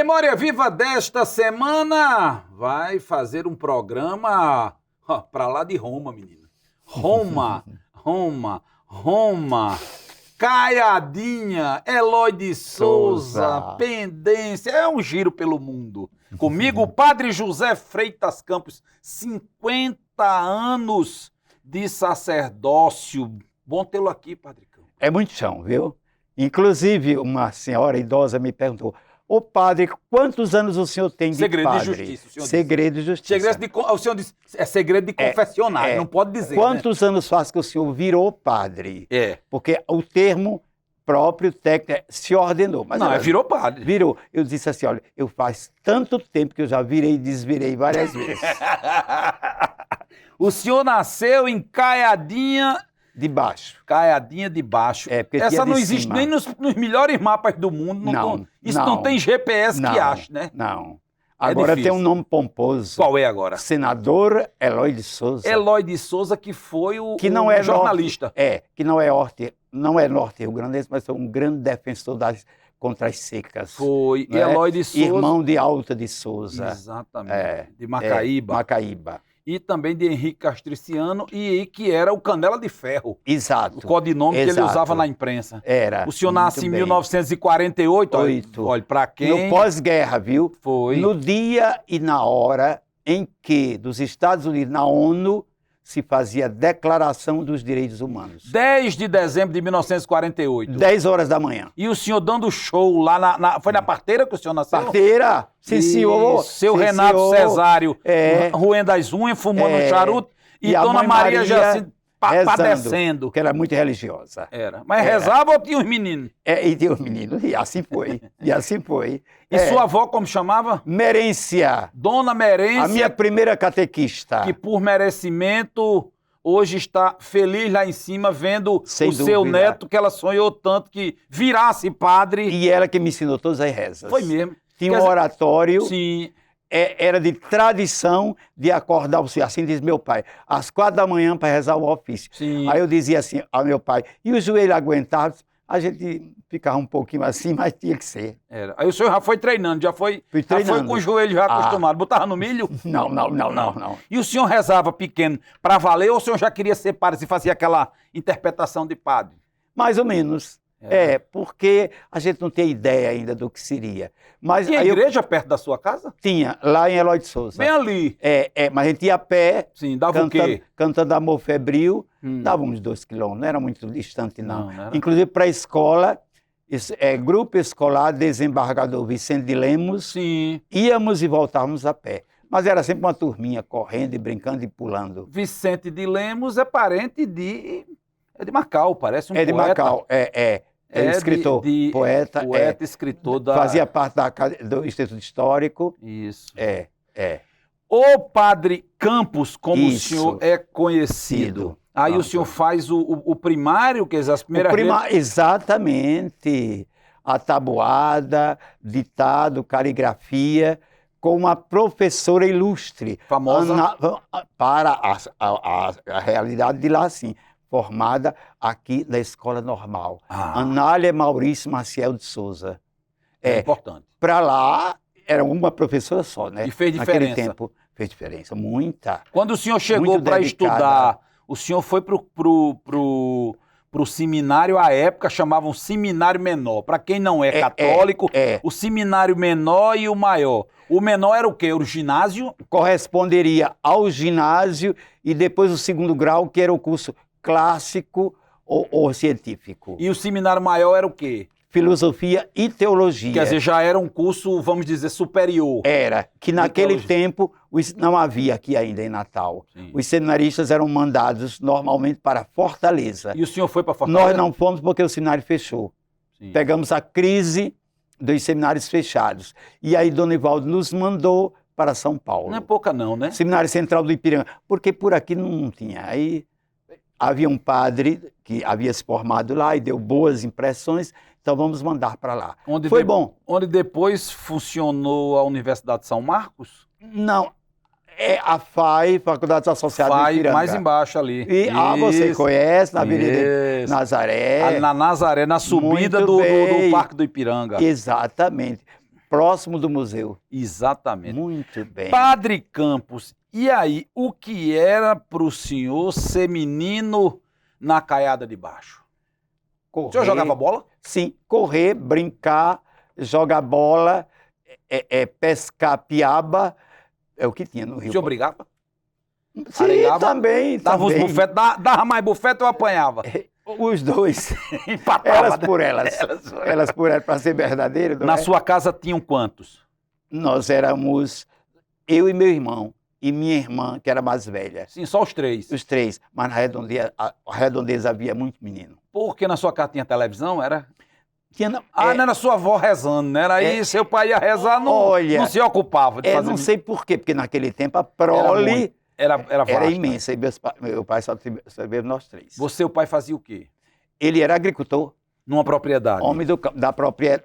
Memória Viva desta semana vai fazer um programa para lá de Roma, menina. Roma. Caiadinha, Eloy de Souza, Pendência, é um giro pelo mundo. Comigo, o Padre José Freitas Campos, 50 anos de sacerdócio. Bom tê-lo aqui, Padre Campos. É muito chão, viu? Inclusive, uma senhora idosa me perguntou: ô padre, quantos anos o senhor tem de segredo padre? De justiça, o senhor segredo disse. de justiça. O senhor disse, é segredo de confessionário, não pode dizer. Quantos anos faz que o senhor virou padre? Porque o termo próprio técnico se ordenou. Mas não, virou padre. Virou. Eu disse assim, olha, eu faz tanto tempo que eu já virei e desvirei várias vezes. O senhor nasceu em Caiadinha de Baixo. Caiadinha de Baixo. Essa não existe nem nos melhores mapas do mundo. Isso não tem GPS que ache, né? Não. Agora tem um nome pomposo. Qual é agora? Senador Eloy de Souza. Eloy de Souza, que foi o jornalista. Que não é norte-rio grandense, mas foi um grande defensor contra as secas. Foi. E Eloy de Souza. Irmão de Alta de Souza. Exatamente. De Macaíba. Macaíba. E também de Henrique Castriciano, e que era o Canela de Ferro. Exato. O codinome que ele usava na imprensa. Era. O senhor nasce em 1948, olha, para quem... No pós-guerra, viu? Foi. No dia e na hora em que, dos Estados Unidos, na ONU, se fazia a Declaração dos Direitos Humanos. 10 de dezembro de 1948. 10 horas da manhã. E o senhor dando show lá foi na Parteira que o senhor nasceu? Parteira, sim, senhor. Seu Renato Cesário, roendo as unhas, fumando um charuto, e Dona Maria Jacinto padecendo. Que era muito religiosa. Era. Mas rezava ou tinha os meninos? E tinha os meninos, e assim foi. E sua avó como chamava? Merência. Dona Merência. A minha primeira catequista. Que por merecimento hoje está feliz lá em cima vendo seu neto, que ela sonhou tanto que virasse padre. E ela que me ensinou todas as rezas. Foi mesmo. Tinha um oratório. Sim. Era de tradição de acordar o senhor, assim diz meu pai, às 4 da manhã para rezar o ofício. Sim. Aí eu dizia assim ao meu pai, e o joelho aguentava? A gente ficava um pouquinho assim, mas tinha que ser. Era. Aí o senhor já foi treinando, já foi com o joelho já acostumado. Botava no milho? Não. E o senhor rezava pequeno para valer ou o senhor já queria ser padre e fazia aquela interpretação de padre? Mais ou menos. Porque a gente não tem ideia ainda do que seria. Mas tinha igreja perto da sua casa? Tinha, lá em Eloy de Souza. Bem ali. Mas a gente ia a pé. Sim, dava o quê? Cantando Amor Febril, dava uns 2 quilômetros, não era muito distante não Inclusive para a escola, Grupo Escolar Desembargador Vicente de Lemos, sim. Íamos e voltávamos a pé. Mas era sempre uma turminha correndo e brincando e pulando. Vicente de Lemos é parente de Macau, parece um poeta. De Macau, escritor, poeta, escritor fazia parte do Instituto Histórico. Isso. O Padre Campos, como o senhor é conhecido. Aí o senhor faz o primário, quer dizer, as primeiras Exatamente. A tabuada, ditado, caligrafia, com uma professora ilustre. Famosa? Para a realidade de lá, sim. Formada aqui na Escola Normal. Anália Maurício Maciel de Souza. É importante. Para lá, era uma professora só, né? E fez diferença. Naquele tempo, fez diferença, muita. Quando o senhor chegou para estudar, o senhor foi pro seminário, à época chamavam seminário menor. Para quem não é católico, o seminário menor e o maior. O menor era o quê? Era o ginásio? Corresponderia ao ginásio e depois o 2º grau, que era o curso clássico ou científico. E o seminário maior era o quê? Filosofia e teologia. Quer dizer, já era um curso, vamos dizer, superior. Era, que naquele tempo não havia aqui ainda em Natal. Sim. Os seminaristas eram mandados normalmente para Fortaleza. E o senhor foi para Fortaleza? Nós não fomos porque o seminário fechou. Sim. Pegamos a crise dos seminários fechados. E aí Dona Ivaldo nos mandou para São Paulo. Não é pouca não, né? Seminário Central do Ipiranga, porque por aqui não tinha. Aí havia um padre que havia se formado lá e deu boas impressões, então vamos mandar para lá. Foi bom. Onde depois funcionou a Universidade de São Marcos? Não, a FAI, Faculdades Associadas do Ipiranga. Mais embaixo ali. E você conhece, na Avenida Nazaré. Na Nazaré, na subida do Parque do Ipiranga. Exatamente. próximo do museu. Exatamente. Muito bem. Padre Campos, e aí, o que era para o senhor ser menino na Caiada de Baixo? Correr, o senhor jogava bola? Sim, correr, brincar, jogar bola, pescar piaba, é o que tinha no Rio. O senhor brigava? Sim, Arengava? também. Dava uns bufetes, dava mais bufete ou apanhava? Os dois. Empatava. Elas por elas. Elas por elas, para ser verdadeiro. Na sua casa tinham quantos? Nós éramos eu e meu irmão. E minha irmã, que era mais velha. Sim, só os três. Os três. Mas na Redondeza havia muito menino. Porque na sua casa tinha televisão, era? Não era sua avó rezando, né? Era aí seu pai ia rezar, não se ocupava de fazer... Não sei por quê, porque naquele tempo a prole era imensa. E meu pai só teve nós três. Você e o pai fazia o quê? Ele era agricultor. Numa propriedade? Homem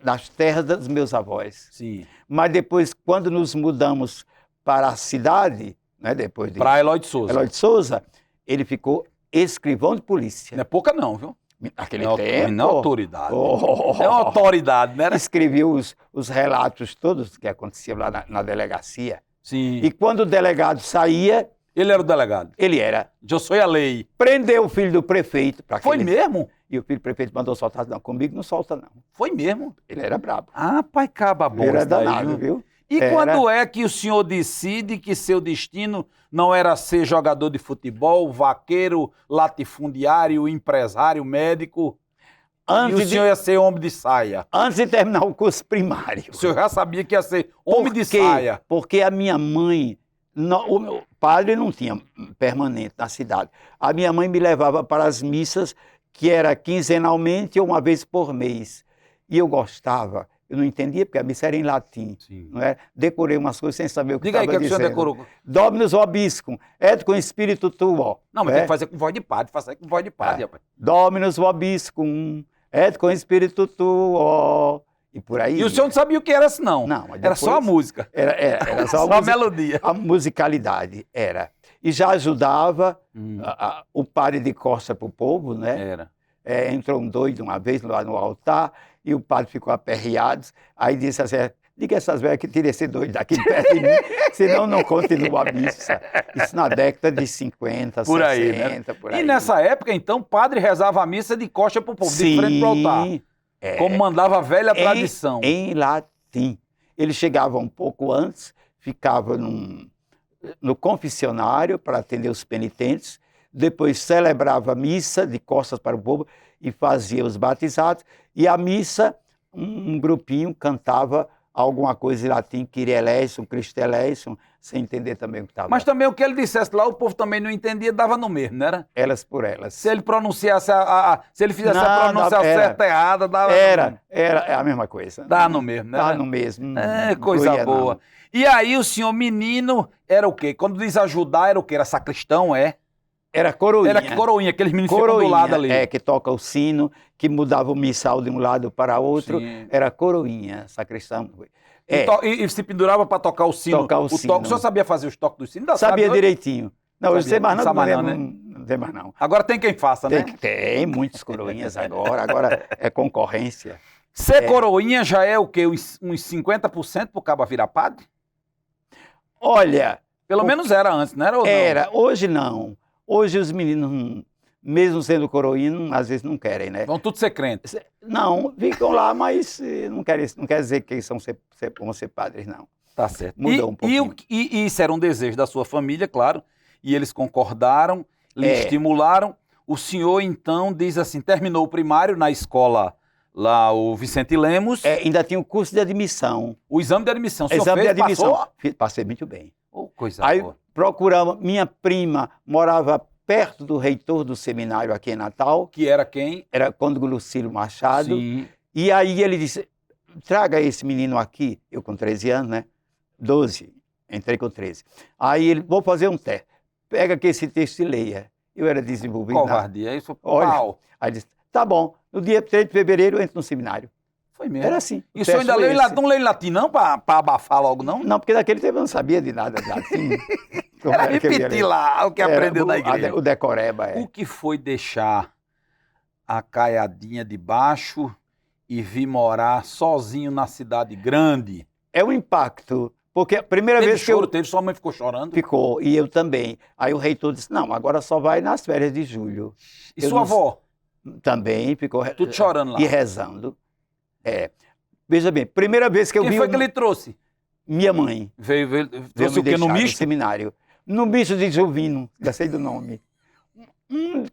das terras dos meus avós. Sim. Mas depois, quando nos mudamos para a cidade, né, depois de... Para Eloy de Souza. Eloy de Souza, ele ficou escrivão de polícia. Não é pouca não, viu? Naquele tempo... Não é autoridade. É uma autoridade, né? Escreveu os relatos todos que aconteciam lá na delegacia. Sim. E quando o delegado saía... Ele era o delegado? Ele era. Eu sou a lei. Prendeu o filho do prefeito. Foi mesmo? E o filho do prefeito mandou soltar. Não, comigo não solta, não. Foi mesmo? Ele era brabo. Ah, pai caba bom. Ele era danado, viu? E quando é que o senhor decide que seu destino não era ser jogador de futebol, vaqueiro, latifundiário, empresário, médico, e o senhor ia ser homem de saia? Antes de terminar o curso primário. O senhor já sabia que ia ser homem de saia? Porque a minha mãe... o meu padre não tinha permanente na cidade. A minha mãe me levava para as missas, que era quinzenalmente ou uma vez por mês. E eu gostava. Eu não entendia, porque a missa era em latim. Sim. Não é? Decorei umas coisas sem saber o que estava dizendo. Diga aí, que o senhor decorou. Dominus vobiscum, et com espírito tuo. Não, mas tem que fazer com voz de padre. Faça com voz de padre, rapaz. Dominus vobiscum, et com espírito tuo. E por aí. E o senhor não sabia o que era isso, não? Não, mas era só a música. Era só a melodia. A musicalidade era. E já ajudava o padre de costa para o povo, né? Era. Entrou um doido uma vez lá no altar e o padre ficou aperreado. Aí disse assim: diga essas velhas que tirem esse doido daqui perto de mim, senão não continua a missa. Isso na década de 50, por 60, aí, né? Por aí. E nessa época, então, o padre rezava a missa de costa para o povo, de frente para o altar. Como mandava a velha tradição. Em latim. Ele chegava um pouco antes, ficava no confessionário para atender os penitentes, depois celebrava a missa de costas para o povo e fazia os batizados, e a missa, um grupinho cantava alguma coisa em latim, Kyrie eleison, Christe eleison, sem entender também o que estava. Mas também o que ele dissesse lá, o povo também não entendia, dava no mesmo, não era? Elas por elas. Se ele pronunciasse, se ele fizesse a pronúncia certa e errada, dava Era a mesma coisa. Dava no mesmo, né? Dava no mesmo. Coisa boa. Não. E aí o senhor menino era o quê? Quando diz ajudar, era o quê? Era sacristão, Era coroinha. Era coroinha, aqueles meninos ficam do lado ali. Que toca o sino, que mudava o missal de um lado para outro. Sim. Era coroinha, sacristão. E se pendurava para tocar o sino. O senhor sabia fazer os toques do sino? Sabia direitinho. Não, hoje tem mais não, não tem mais não. Agora tem quem faça, né? Tem muitos coroinhas agora. Agora é concorrência. Ser coroinha já é o quê? Uns 50% pro cabo virar padre? Olha... Pelo menos era antes, não era? Era. Hoje não. Hoje os meninos, mesmo sendo coroinha, às vezes não querem, né? Vão tudo ser crentes. Não, ficam lá, mas não quer dizer que vão ser padres, não. Tá certo. Mudou um pouquinho. E isso era um desejo da sua família, claro, e eles concordaram, lhe estimularam. O senhor, então, diz assim, terminou o primário na escola lá, o Vicente Lemos. Ainda tinha o curso de admissão. O exame de admissão. O senhor exame de admissão. Passou? Passei muito bem. Coisa Aí boa. Procuramos, minha prima morava perto do reitor do seminário aqui em Natal. Que era quem? Era Cônego Lucílio Machado. Sim. E aí ele disse, traga esse menino aqui, eu com 13 anos, né? 12, entrei com 13. Aí ele, vou fazer um teste. Pega aqui esse texto e leia. Eu era desenvolvido. Covardia, isso pau. Aí disse, tá bom, no dia 3 de fevereiro eu entro no seminário. Foi mesmo. Era assim. E o senhor ainda leu em latim? Não leu em latim não, para abafar logo, não? Não, porque naquele tempo eu não sabia de nada de latim. Era repetir lá o que aprendeu na igreja. O decoreba, O que foi deixar a Caiadinha de Baixo e vir morar sozinho na cidade grande? É um impacto. Porque a primeira Teve vez que choro, eu... teve, sua mãe ficou chorando. Ficou, e eu também. Aí o reitor disse, não, agora só vai nas férias de julho. E Eu sua não- avó? Também ficou Tudo chorando lá. e rezando. É. Veja bem, primeira vez que eu Quem vi foi que ele trouxe? minha mãe Veio trouxe me o quê? No deixar misto? seminário. No misto de Juvino, gostei do nome.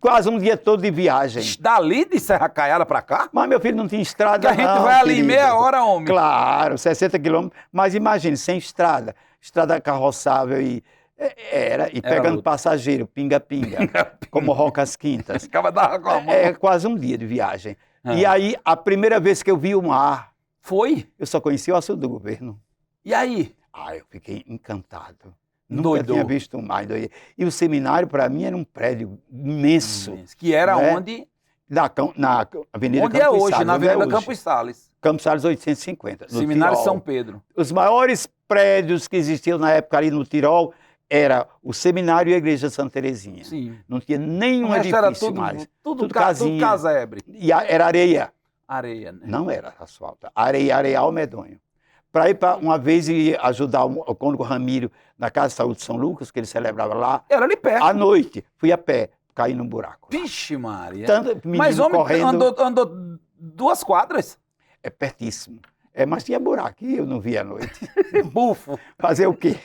Quase um dia todo de viagem. Dali de Serra Caiada pra cá? Mas meu filho não tinha estrada, Que a gente não, vai ali em querido. meia hora, homem. Claro, 60 quilômetros. Mas imagine, sem estrada. Estrada carroçável e pegando luta. passageiro, pinga-pinga, como Rocas Quintas. Ficava da com a mão. É quase um dia de viagem. Ah. E aí, a primeira vez que eu vi o mar, Foi? eu só conhecia o açude do governo. E aí? Eu fiquei encantado. Nunca Doidou. tinha visto um mar. E o seminário, para mim, era um prédio imenso. Que era né? onde? Na Avenida Onde é Campos hoje, Salles, na onde é Avenida hoje. Campos Salles. Campos Salles 850. no Seminário Tirol. São Pedro. Os maiores prédios que existiam na época ali no Tirol era o seminário e a igreja de Santa Terezinha. Sim. Não tinha nenhum O resto edifício era tudo, mais. tudo casinha. casebre. E era areia. Areia, né? Não era asfalto. Areal medonho. Para ir uma vez e ajudar o cônego Ramiro na Casa de Saúde de São Lucas, que ele celebrava lá, Era ali perto. à noite, fui a pé, caí num buraco. Vixe, Maria. Tanto menino Mas homem correndo, andou 2 quadras. é pertíssimo. Mas tinha buraco e eu não vi à noite. Bufo. Fazer o quê?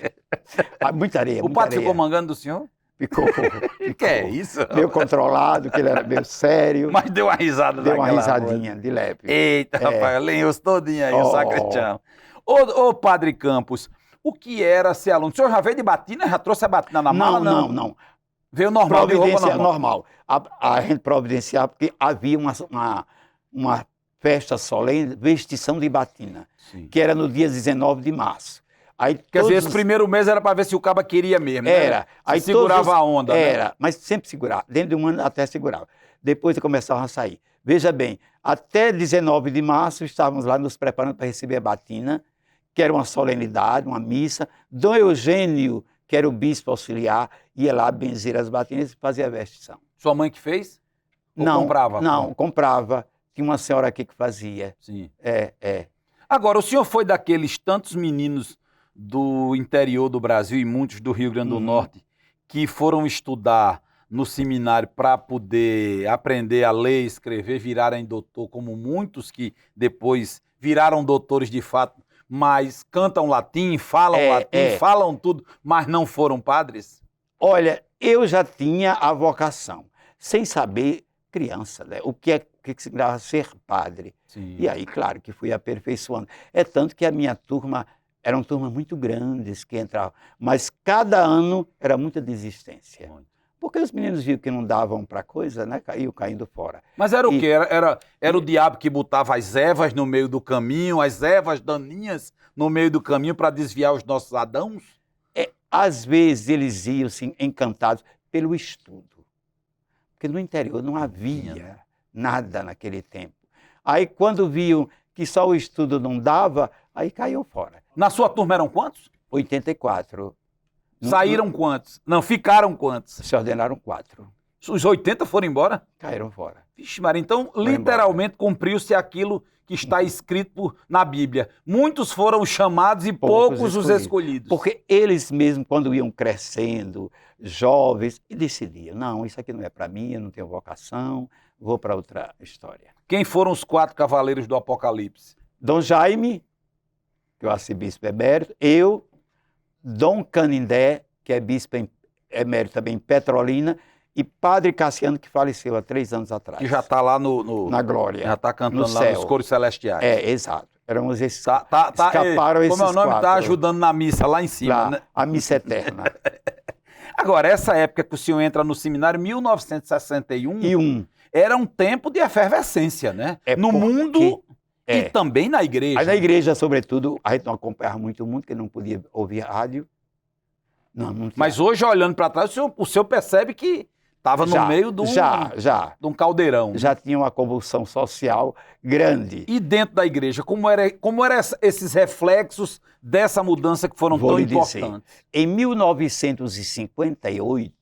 Muita areia, O muita padre areia. ficou mangando do senhor? Ficou. Que é isso? Meio controlado, que ele era meio sério. Mas deu uma risada Deu uma daquela risadinha de leve. Eita, rapaz, lenhou todinho aí, o Oh. sacristão. Ô, Padre Campos, o que era ser aluno? O senhor já veio de batina? Já trouxe a batina na mala? Não. Veio normal, de roupa Providência normal. normal. A gente providenciava porque havia uma festa solene, vestição de batina, Sim. que era no dia 19 de março. Aí Quer dizer, todos esse primeiro mês era para ver se o caba queria mesmo, né? Era. Se Aí segurava todos a onda, né? Era, mas sempre segurava. Dentro de um ano até segurava. Depois começavam a sair. Veja bem, até 19 de março estávamos lá nos preparando para receber a batina, que era uma solenidade, uma missa. Dom Eugênio, que era o bispo auxiliar, ia lá benzer as batinas e fazia a vestição. Sua mãe que fez? Ou Não, comprava? Não, comprava. Tinha uma senhora aqui que fazia. Sim. Agora, Agora, o senhor foi daqueles tantos meninos do interior do Brasil e muitos do Rio Grande do Norte que foram estudar no seminário para poder aprender a ler, escrever, virarem doutor, como muitos que depois viraram doutores de fato, mas cantam latim, falam falam tudo, mas não foram padres? Olha, eu já tinha a vocação, sem saber, criança, né? O que significava ser padre. Sim. E aí, claro, que fui aperfeiçoando. É tanto que a minha turma eram turmas muito grandes que entravam, mas cada ano era muita desistência. Muito. Porque os meninos viam que não davam para coisa, né? Iam caindo fora. Mas era o quê? Era o diabo que botava as ervas no meio do caminho, as ervas daninhas no meio do caminho para desviar os nossos adãos? Às vezes eles iam assim, encantados pelo estudo. Porque no interior não havia nada naquele tempo. Aí quando viam que só o estudo não dava, aí caíam fora. Na sua turma eram quantos? 84. Saíram quantos? Não, ficaram quantos? Se ordenaram 4. Os 80 foram embora? Caíram fora. Vixe, Maria, então literalmente cumpriu-se aquilo que está escrito na Bíblia. Muitos foram chamados e poucos os escolhidos. Porque eles mesmos, quando iam crescendo, jovens, e decidiam, não, isso aqui não é para mim, eu não tenho vocação, vou para outra história. Quem foram os 4 cavaleiros do Apocalipse? Dom Jaime, que é o arcebispo emérito, eu, Dom Canindé, que é bispo emérito também em Petrolina, e Padre Cassiano, que faleceu há 3 anos atrás. Que já está lá na glória. Já está cantando no lá céu. nos coros celestiais. Exato. Éramos esses. Escaparam esses 4. Como é o nome? Está ajudando na missa lá em cima, lá, né? A missa eterna. Agora, essa época que o senhor entra no seminário, 1961, era um tempo de efervescência, né? No mundo e também na igreja. Aí na igreja, sobretudo, a gente não acompanhava muito o mundo, porque não podia ouvir rádio. Não Mas hoje, olhando para trás, o senhor percebe que estava no meio de um caldeirão. Já tinha uma convulsão social grande. E dentro da igreja, como eram esses reflexos dessa mudança que foram tão importantes? Em 1958,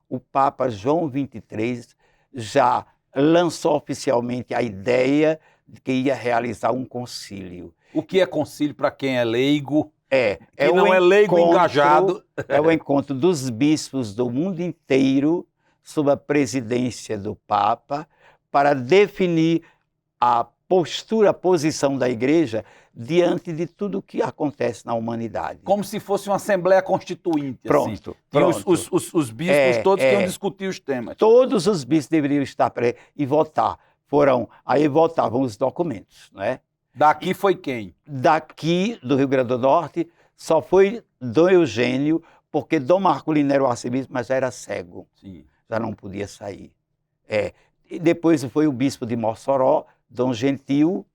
o Papa João XXIII já lançou oficialmente a ideia de que ia realizar um concílio. O que é concílio para quem é leigo? Que não é leigo engajado. É o encontro dos bispos do mundo inteiro, sob a presidência do Papa, para definir a postura, a posição da Igreja diante de tudo o que acontece na humanidade. Como se fosse uma Assembleia Constituinte. Pronto. Assim. Os bispos todos que iam discutir os temas. Todos os bispos deveriam estar e votar. Aí votavam os documentos, não é? Daqui foi quem? Daqui, do Rio Grande do Norte, só foi Dom Eugênio, porque Dom Marculino era o arcebispo, mas já era cego. Sim. Já não podia sair. E depois foi o bispo de Mossoró, Dom Gentil,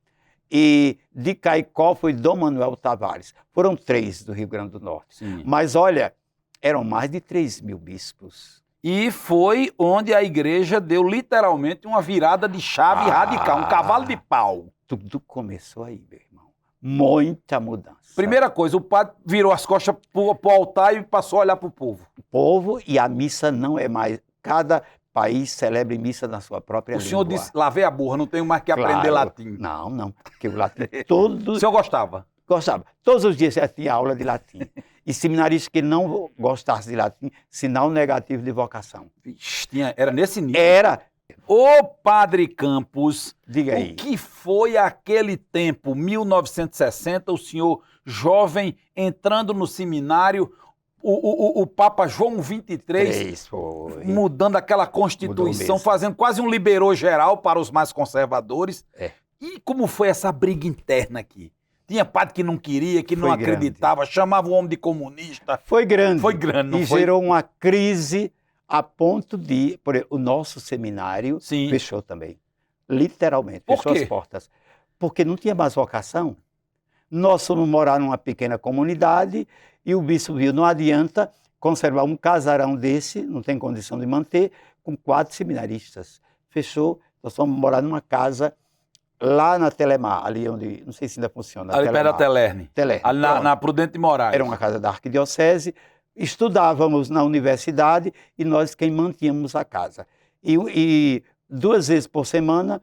e de Caicó foi Dom Manuel Tavares. Foram 3 do Rio Grande do Norte. Sim. Mas, olha, eram mais de 3.000 bispos. E foi onde a igreja deu literalmente uma virada de chave radical, um cavalo de pau. Tudo começou aí, meu irmão. Muita mudança. Primeira coisa, o padre virou as costas para o altar e passou a olhar para o povo. O povo, e a missa não é mais... Cada país celebra missa na sua própria língua. O senhor disse, lavei a burra, não tenho mais que aprender latim. Não, porque o latim todo... O senhor gostava? Gostava. Todos os dias tinha aula de latim. E seminaristas que não gostassem de latim, sinal negativo de vocação. Vixe, era nesse nível? Era. Ô Padre Campos, diga aí. O que foi aquele tempo, 1960, o senhor jovem entrando no seminário, o Papa João XXIII mudando aquela Constituição, fazendo quase um liberou geral para os mais conservadores. E como foi essa briga interna aqui? Tinha padre que não queria, que não acreditava, chamava o homem de comunista. Foi grande. Foi grande, não foi? E gerou uma crise a ponto de... Por exemplo, o nosso seminário fechou também. Literalmente, fechou as portas. Porque não tinha mais vocação. Nós fomos morar numa pequena comunidade e o bispo viu, não adianta conservar um casarão desse, não tem condição de manter, com 4 seminaristas. Fechou, nós fomos morar numa casa... lá na Telemar, ali onde, não sei se ainda funciona. Ali perto da Telerne. Ali na Prudente de Moraes. Era uma casa da arquidiocese, estudávamos na universidade e nós quem mantínhamos a casa. E 2 vezes por semana,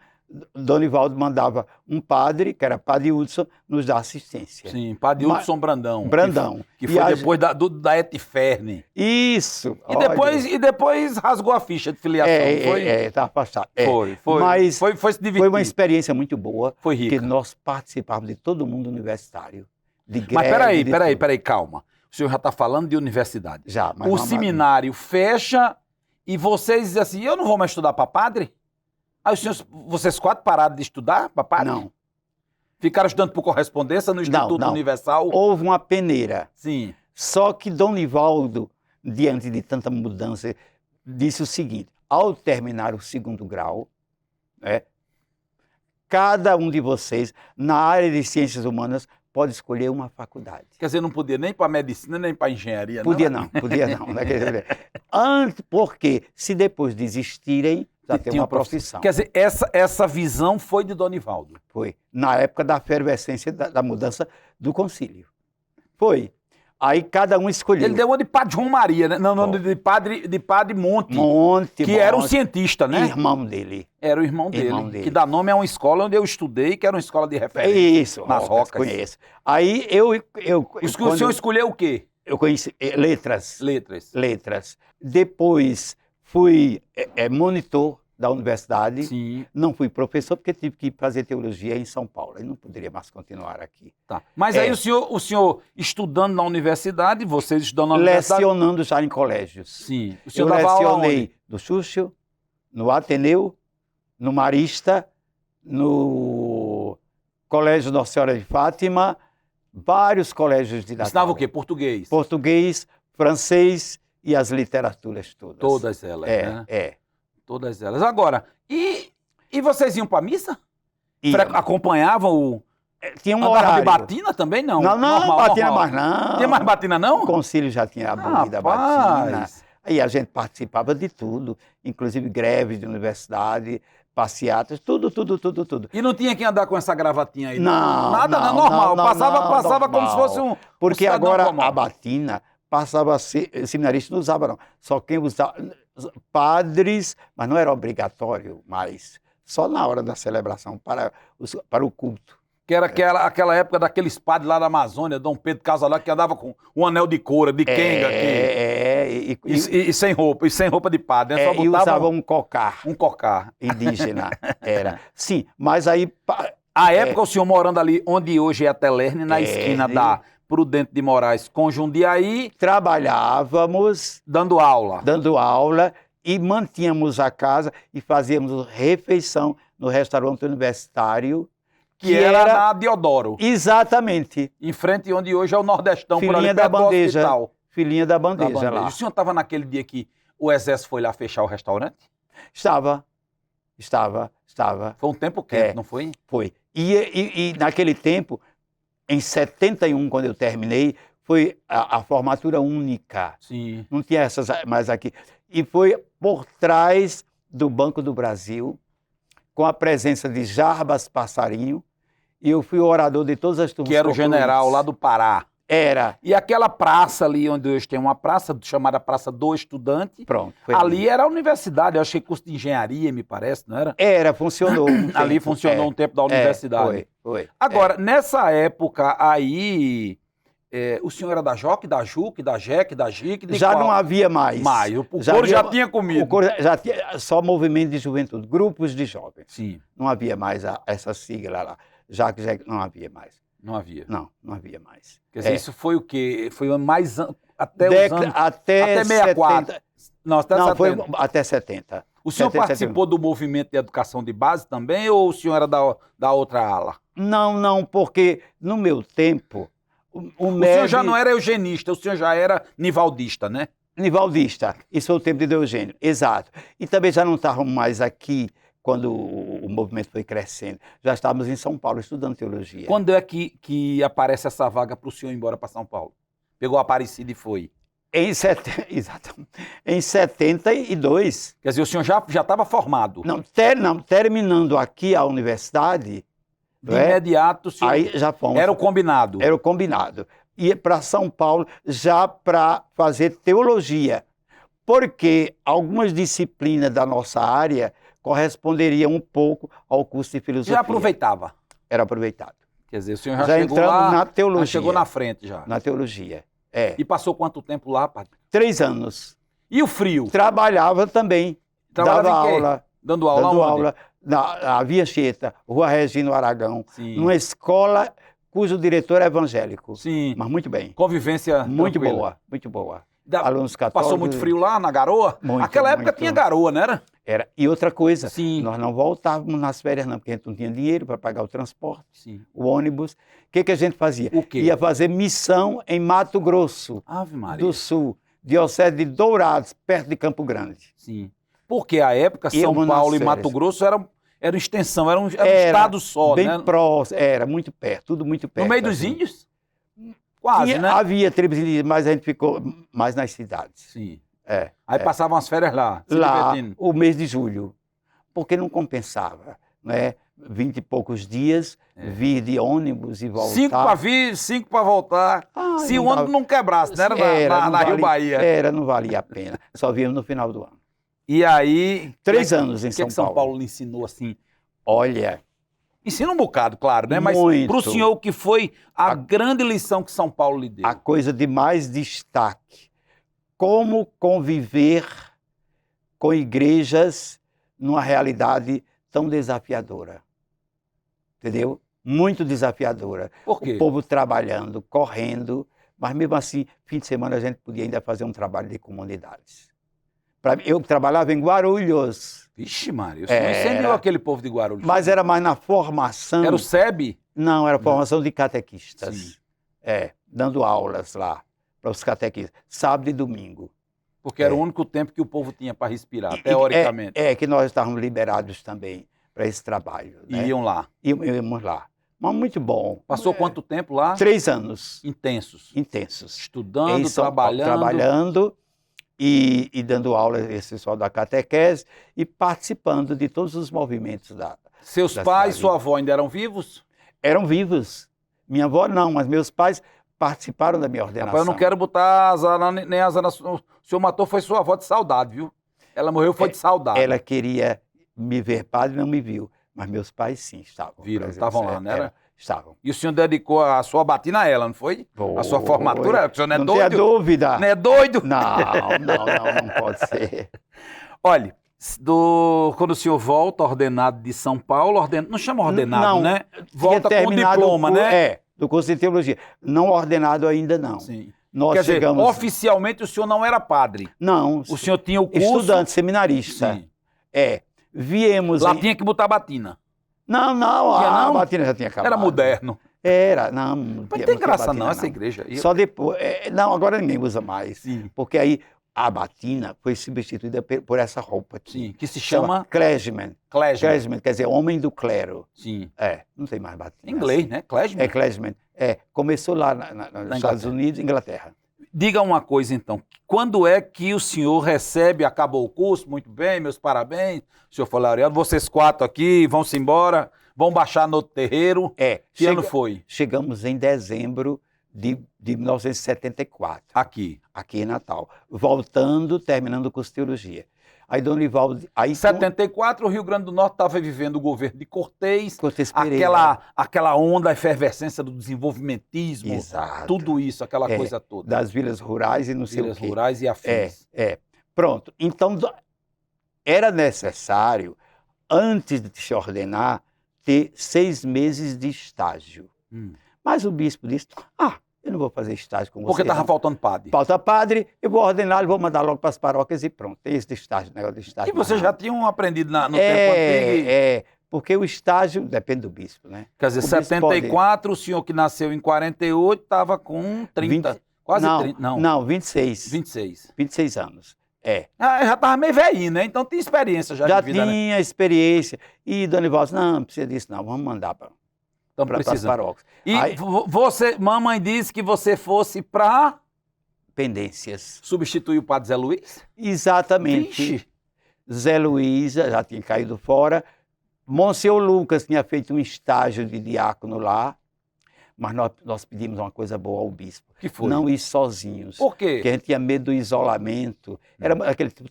Donivaldo mandava um padre, que era Padre Hudson, nos dar assistência. Sim, Padre Hudson Brandão. Brandão. Que foi depois da Etiferne. Isso. E depois rasgou a ficha de filiação, foi? Está afastado. Foi. Mas foi se divertir. Foi uma experiência muito boa. Foi rica. Porque nós participávamos de todo mundo universitário. De greve, mas peraí, calma. O senhor já está falando de universidade. Já, mas o seminário fecha e vocês dizem assim, eu não vou mais estudar para padre? Aí vocês 4 pararam de estudar para padre? Não. Ficaram estudando por correspondência no Instituto Universal? Houve uma peneira. Sim. Só que Donivaldo, diante de tanta mudança, disse o seguinte, ao terminar o 2º grau, cada um de vocês, na área de ciências humanas, pode escolher uma faculdade. Quer dizer, não podia nem para medicina, nem para engenharia? Podia não. Porque se depois desistirem, já tem uma profissão. Quer dizer, essa visão foi de Donivaldo? Foi. Na época da efervescência da mudança do concílio. Foi. Aí cada um escolheu. Ele deu uma de Padre João Maria, né? Não, de Padre Monte. Que era um cientista, né? Irmão dele. Era o irmão dele. Que dá nome a uma escola onde eu estudei, que era uma escola de referência. Isso. Nas Rocas. Conheço. Aí o senhor escolheu o quê? Eu conheci letras. Letras. Depois fui monitor da universidade. Sim. Não fui professor porque tive que fazer teologia em São Paulo. Eu não poderia mais continuar aqui. Tá. Mas aí o senhor estudando na universidade, vocês estudando na universidade... Lecionando já em colégios. Sim. O senhor dava aula onde? Eu lecionei no Xuxo, no Ateneu, no Marista, no Colégio Nossa Senhora de Fátima, vários colégios de Natal. Ensinava o quê? Português? Português, francês e as literaturas todas. Todas elas, né? Todas elas. Agora, e vocês iam para missa? Acompanhavam o... Tinha um horário. De batina também, não? Não, batina mais não. Tem mais batina, não? O concílio já tinha abolido a batina. Aí a gente participava de tudo, inclusive greves de universidade, passeatas, tudo. E não tinha quem andar com essa gravatinha aí? Não. Nada, normal. Passava como se fosse um... Porque agora a batina passava a ser... Seminarista não usava, não. Só quem usava... Padres, mas não era obrigatório mais. Só na hora da celebração, para o culto. Que era aquela época daqueles padres lá da Amazônia, Dom Pedro Casalá, que andava com um anel de coura, de quenga aqui. E sem roupa de padre, né? Só e usava um cocar. Um cocar. Indígena, era. Sim, mas aí... A época o senhor morando ali, onde hoje é a Telerne, na esquina da Prudente de Moraes com Jundiaí... Trabalhávamos... Dando aula. Dando aula e mantínhamos a casa e fazíamos refeição no restaurante universitário. Que era na Deodoro. Exatamente. Em frente onde hoje é o Nordestão, Filhinha por ali, da perto do bandeja. hospital. Filhinha da bandeja lá. O senhor estava naquele dia que o Exército foi lá fechar o restaurante? Estava. Foi um tempo quente, não foi? Foi. E naquele tempo, em 71, quando eu terminei, foi a formatura única. Sim. Não tinha essas mais aqui. E foi por trás do Banco do Brasil, com a presença de Jarbas Passarinho, e eu fui o orador de todas as turmas. Que era o general lá do Pará. Era. E aquela praça ali, onde hoje tem uma praça, chamada Praça do Estudante. Pronto. Ali era a universidade, eu achei curso de engenharia, me parece, não era? Era, funcionou. Ali funcionou um tempo da universidade. Foi. Agora, nessa época aí, o senhor era da JOC, da JUC, da JEC, da JIC? Já qual? Não havia mais. O coro já tinha comido. O coro já tinha só movimento de juventude, grupos de jovens. Sim. Não havia mais essa sigla lá. JAC, não havia mais. Não havia? Não havia mais. Quer dizer, isso foi o quê? Foi mais até os anos... Até 64. 70. Não, até 70. Foi até 70. O senhor participou do movimento de educação de base também ou o senhor era da outra ala? Não, porque no meu tempo... O senhor já não era eugenista, o senhor já era nivaldista, né? Nivaldista. Isso foi o tempo de Eugênio, exato. E também já não estávamos mais aqui quando o movimento foi crescendo. Já estávamos em São Paulo estudando teologia. Quando é que aparece essa vaga para o senhor ir embora para São Paulo? Pegou a Aparecida e foi? Exato. Em 72. Quer dizer, o senhor já estava formado? Não, terminando aqui a universidade... De imediato, o senhor... Aí já fomos. Era o combinado? Era o combinado. Ia para São Paulo já para fazer teologia, porque algumas disciplinas da nossa área corresponderiam um pouco ao curso de filosofia. Já aproveitava? Era aproveitado. Quer dizer, o senhor já chegou lá, na teologia. Já chegou na frente já? Na teologia, E passou quanto tempo lá, padre? 3 anos. E o frio? Trabalhava também. Dava aula. Dando aula onde? Dando aula na Via Anchieta, Rua Regino Aragão, numa escola cujo diretor é evangélico. Sim. Mas muito bem. Convivência muito tranquila. Muito boa. Alunos católicos. Passou muito frio lá na garoa? Muito, Aquela época tinha garoa, não era? Era. E outra coisa, Sim. Nós não voltávamos nas férias não, porque a gente não tinha dinheiro para pagar o transporte, Sim. O ônibus. O que a gente fazia? O quê? Ia fazer missão em Mato Grosso Ave Maria. do Sul, diocese de Dourados, perto de Campo Grande. Sim. Porque a época São Paulo e Mato Grosso era extensão, era um estado só, bem né? Próximo, era muito perto, tudo muito perto. No meio dos índios? Quase, né? Havia tribos indígenas, mas a gente ficou mais nas cidades. Sim. Aí passavam as férias lá, se lá, divertindo. o mês de julho, porque não compensava, né? 20 e poucos dias, vir de ônibus e voltar. 5 para vir, 5 para voltar. Se o ônibus não quebrasse, né? Era na Rio Bahia. Não valia a pena. Só víamos no final do ano. E aí... 3 anos em São Paulo. O que São Paulo lhe ensinou assim? Olha... Ensina um bocado, claro, né? Mas para o senhor, o que foi a grande lição que São Paulo lhe deu? A coisa de mais destaque. Como conviver com igrejas numa realidade tão desafiadora. Entendeu? Muito desafiadora. Por quê? O povo trabalhando, correndo, mas mesmo assim, fim de semana a gente podia ainda fazer um trabalho de comunidades. Eu trabalhava em Guarulhos. Vixe, Mário, você não incendiou aquele povo de Guarulhos. Mas era mais na formação. Era o SEB? Não, era formação de catequistas. Sim. Dando aulas lá para os catequistas, sábado e domingo. Porque era o único tempo que o povo tinha para respirar, teoricamente. Que nós estávamos liberados também para esse trabalho. E iam lá? Íamos lá. Mas muito bom. Passou quanto tempo lá? 3 anos. Intensos? Intensos. Estudando, trabalhando? Trabalhando e dando aula esse pessoal da catequese e participando de todos os movimentos da Seus pais e sua avó ainda eram vivos? Eram vivos. Minha avó não, mas meus pais participaram da minha ordenação. Rapaz, eu não quero botar azar, nem azar. O senhor matou foi sua avó de saudade, viu? Ela morreu foi de saudade. Ela queria me ver padre, não me viu. Mas meus pais sim estavam. Viram, estavam lá, não era? Estavam. E o senhor dedicou a sua batina a ela, não foi? A sua formatura? O senhor não é doido? Não tenha dúvida. Não é doido? Não pode ser. Olha, quando o senhor volta ordenado de São Paulo, não chama ordenado, Não, né? Volta com o diploma, né? Do curso de teologia. Não ordenado ainda não. Sim. Nós Quer chegamos... dizer, oficialmente o senhor não era padre. Não. O senhor tinha o curso... Estudante, seminarista. Sim. Viemos... Lá tinha que botar batina. Não, a batina já tinha acabado. Era moderno. Era, não. Mas não tem graça não, essa igreja. Só depois... não, agora ninguém usa mais. Sim. Porque aí a batina foi substituída por essa roupa aqui. Sim, que se chama... Clergyman. Clergyman, quer dizer, homem do clero. Sim. Não tem mais batina. Em inglês, assim. né? Clergyman. Clergyman. Começou lá nos Estados Unidos, Inglaterra. Diga uma coisa, então. Quando é que o senhor recebe, acabou o curso, muito bem, meus parabéns, o senhor foi laureado, vocês 4 aqui, vão-se embora, vão baixar no outro terreiro. Que ano foi? Chegamos em dezembro de 1974. Aqui em Natal. Terminando o curso de teologia. Aí, Dom Nivaldo... Em 74, o Rio Grande do Norte estava vivendo o governo de Cortez Pereira. aquela onda, a efervescência do desenvolvimentismo. Exato. Tudo isso, aquela coisa toda. Das vilas rurais e não sei o quê. Vilas rurais e afins. Pronto. Então, era necessário, antes de se ordenar, ter 6 meses de estágio. Mas o bispo disse, eu não vou fazer estágio com você. Porque estava faltando padre. Falta padre, eu vou ordenar, vou mandar logo para as paróquias e pronto. Tem esse estágio, negócio de estágio. E vocês já tinham aprendido no tempo antigo? Porque o estágio depende do bispo, né? Quer dizer, 74, o senhor que nasceu em 48 estava com 30, quase 30. Não, 26. 26 anos. Já estava meio velhinho, né? Então tinha experiência já de vida, Já tinha experiência. E Dona Nivaldo, não precisa disso não, vamos mandar para as paróquias. E aí, mamãe disse que você fosse para... Pendências. Substituir o padre Zé Luiz? Exatamente. Vixe. Zé Luiz já tinha caído fora. Monsenhor Lucas tinha feito um estágio de diácono lá. Mas nós pedimos uma coisa boa ao bispo. Que foi? Não ir sozinhos. Por quê? Porque a gente tinha medo do isolamento.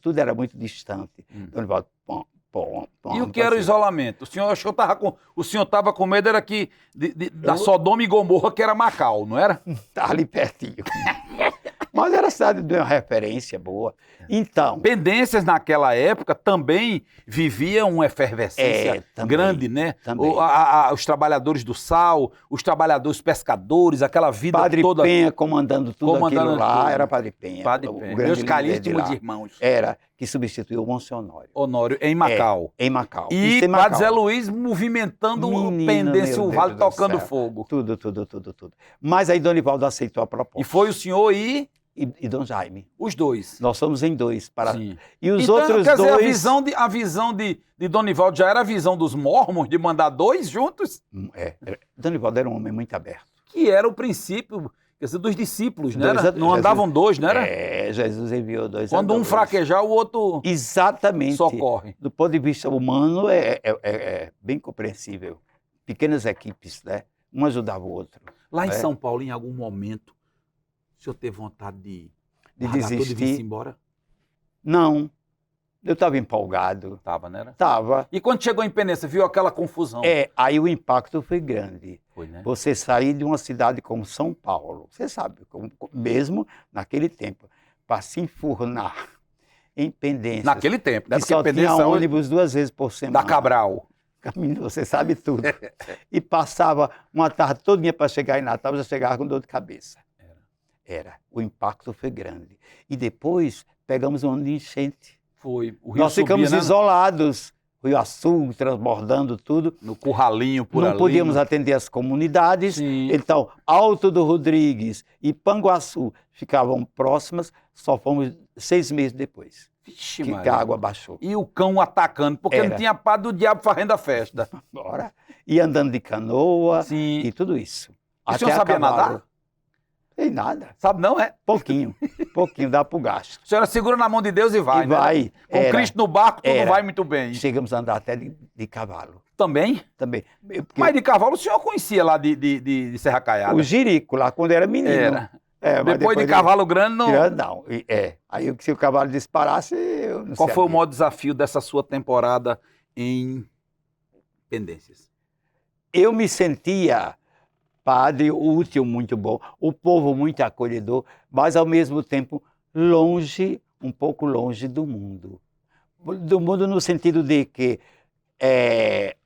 Tudo era muito distante. Então, Nivaldo, e o que era o isolamento? O senhor estava com medo era que da Sodoma e Gomorra, que era Macau, não era? Estava ali pertinho. Mas era cidade de uma referência boa. Então... Pendências naquela época também viviam uma efervescência grande, né? Os trabalhadores do sal, os trabalhadores pescadores, aquela vida Padre toda... Padre Penha comandando tudo aquilo lá, era Padre Penha. Padre Penha, meus caríssimos irmãos. Era, que substituiu o Monsenhor Honório. Honório, em Macau. Em Macau. E Padre Zé Luiz movimentando Pendência, o vale tocando fogo. Tudo. Mas aí Dom Nivaldo aceitou a proposta. E foi o senhor e Dom Jaime. Os dois. Nós somos em 2. Sim. E os outros quer dizer, dois... a visão de Dom Nivaldo já era a visão dos mormons, de mandar 2 juntos? Dom Nivaldo era um homem muito aberto. Que era o princípio, quer dizer, dos discípulos, né? Não andavam 2, não era? Jesus enviou 2. Quando um fraquejar, o outro exatamente socorre. Do ponto de vista humano, é bem compreensível. Pequenas equipes, né? Um ajudava o outro. Lá em São Paulo, em algum momento, o senhor teve vontade de desistir? De vir embora? Não. Eu estava empolgado. Estava, né? Estava. E quando chegou em Pendência, viu aquela confusão? Aí o impacto foi grande. Foi, né? Você sair de uma cidade como São Paulo, você sabe, mesmo naquele tempo, para se enfurnar em Pendência. Naquele tempo, né? Que só tinha ônibus 2 vezes por semana. Da Cabral. Caminho, você sabe tudo. E passava uma tarde todinha para chegar em Natal, já chegava com dor de cabeça. O impacto foi grande. E depois pegamos um ano de enchente. Foi. O rio Nós ficamos isolados. Rio Açul, transbordando tudo. No curralinho por ali. Não podíamos atender as comunidades. Sim. Então, Alto do Rodrigues e Panguaçu ficavam próximas. Só fomos 6 meses depois. Vixe, que a água baixou. E o cão atacando, porque não tinha pá do diabo fazendo a festa. Bora. E andando de canoa. Sim. E tudo isso. E o senhor sabia nadar? Sem nada. Sabe não, é? Pouquinho, dá pro gasto. A senhora segura na mão de Deus e vai, né? Vai. Com Cristo no barco, tudo vai muito bem. Chegamos a andar até de cavalo. Também? Também. Mas de cavalo o senhor conhecia lá de Serra Caiada? O Jirico, lá quando era menino. Era. Depois de cavalo grande, não... Não, Aí se o cavalo disparasse, eu não sei. Qual foi o maior desafio dessa sua temporada em Pendências? Eu me sentia padre útil, muito bom, o povo muito acolhedor, mas ao mesmo tempo longe, um pouco longe do mundo. Do mundo no sentido de que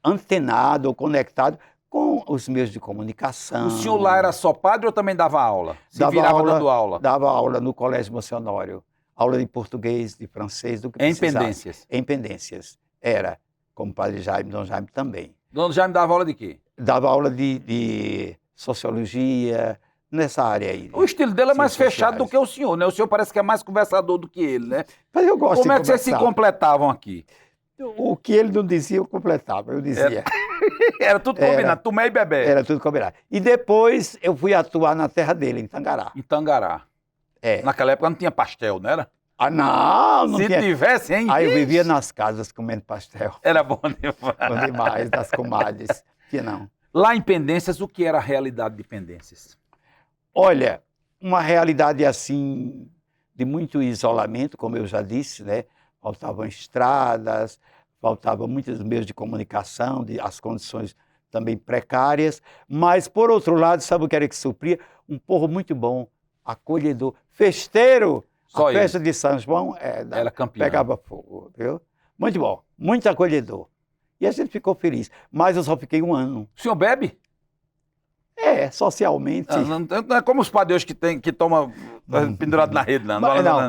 antenado ou conectado com os meios de comunicação. O senhor lá era só padre ou também dava aula? Dando aula? Dava aula no Colégio Missionário. Aula de português, de francês, do que precisasse. Em Pendências? Em Pendências. Era, como padre Jaime, Dom Jaime também. Dom Jaime dava aula de quê? Dava aula de sociologia, nessa área aí. O estilo dele é mais fechado do que o senhor, né? O senhor parece que é mais conversador do que ele, né? Mas eu gosto de conversar. Como é que vocês se completavam aqui? O que ele não dizia, eu completava, eu dizia. Era tudo combinado, Tomé e Bebé. Era tudo combinado. E depois eu fui atuar na terra dele, em Tangará. Em Tangará. Naquela época não tinha pastel, não era? Ah, não Se tinha. Tivesse, hein? Aí eu vivia nas casas comendo pastel. Era bom demais. Bom demais, das comadres. Tinha não. Lá em Pendências, o que era a realidade de Pendências? Olha, uma realidade assim, de muito isolamento, como eu já disse, né? Faltavam estradas, faltavam muitos meios de comunicação, as condições também precárias, mas, por outro lado, sabe o que era que supria? Um povo muito bom, acolhedor, festeiro. Só a festa de São João era campeão. Pegava fogo, viu? Muito bom, muito acolhedor. E a gente ficou feliz, mas eu só fiquei um ano. O senhor bebe? Socialmente. Não é como os padres que tomam pendurado na rede, não.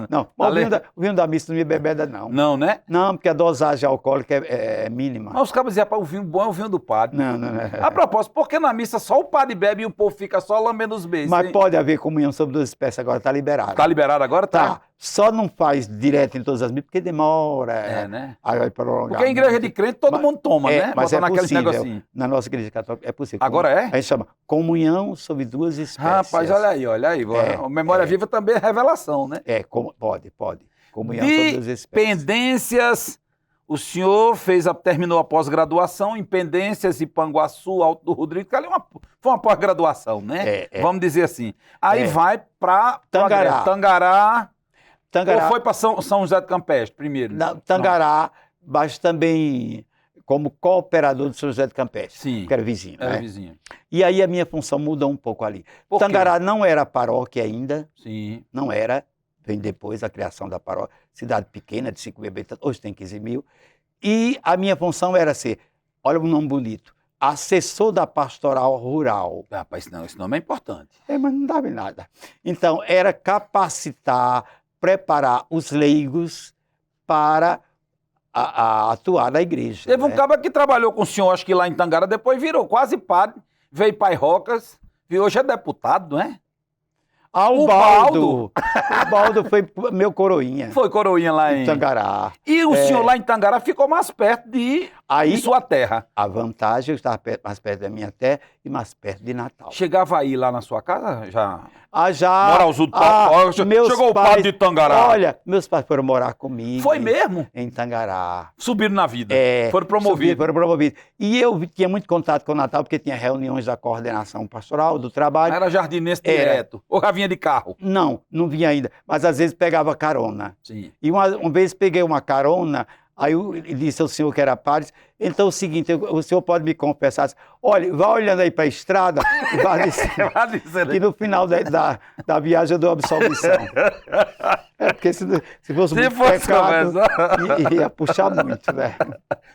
Não. O vinho da missa não me bebeda, não. Não, né? Não, porque a dosagem alcoólica é mínima. Mas os cabos diziam, o vinho bom é o vinho do padre. Não. A propósito, por que na missa só o padre bebe e o povo fica só lambendo os beijos? Mas pode haver comunhão sobre duas espécies agora, está liberado. Está liberado agora? Tá. Só não faz direto em todas as missas, porque demora. Né? Aí vai prolongar. Porque a igreja de crente todo mundo toma, né? Mas bota possível. Negocinho. Na nossa igreja católica é possível. Agora é? A gente chama comunhão sobre duas espécies. Rapaz, olha aí. A memória viva também é revelação, né? Pode. Comunhão sobre duas espécies. Pendências, o senhor terminou a pós-graduação em Pendências, Ipanguaçu, Alto do Rodrigo, que ali foi uma pós-graduação, né? Vamos dizer assim. Aí vai para Tangará. Ou foi para São José do Campestre primeiro? Tangará, mas também como cooperador de São José do Campestre. Sim. Que era vizinho. Era vizinho. E aí a minha função mudou um pouco ali. Tangará não era paróquia ainda. Sim. Não era. Vem depois a criação da paróquia. Cidade pequena, de 5 mil habitantes, hoje tem 15 mil. E a minha função era ser, olha um nome bonito, assessor da pastoral rural. Rapaz, esse nome é importante. Mas não dava em nada. Então, era capacitar, preparar os leigos para atuar na igreja. Teve um cabo que trabalhou com o senhor, acho que lá em Tangará, depois virou quase padre, veio para Rocas, hoje é deputado, não é? O Baldo. O Baldo foi meu coroinha. Foi coroinha lá em Tangará. E o senhor lá em Tangará ficou mais perto de sua terra. A vantagem, eu estava mais perto da minha terra e mais perto de Natal. Chegava aí lá na sua casa? Já? Já. Moralzinho do Chegou o padre de Tangará. Olha, meus pais foram morar comigo. Foi mesmo? Em Tangará. Subiram na vida. Foram promovidos. Foram promovidos. E eu tinha muito contato com o Natal, porque tinha reuniões da coordenação pastoral, do trabalho. Era jardinense direto. Ou já vinha de carro? Não vinha ainda. Mas às vezes pegava carona. Sim. E uma vez peguei uma carona. Aí eu disse ao senhor que era padre, então é o seguinte, o senhor pode me confessar, olha, vá olhando aí para a estrada e vá dizendo que no final da viagem eu dou absolvição. Porque se fosse muito pecado, ia puxar muito, né?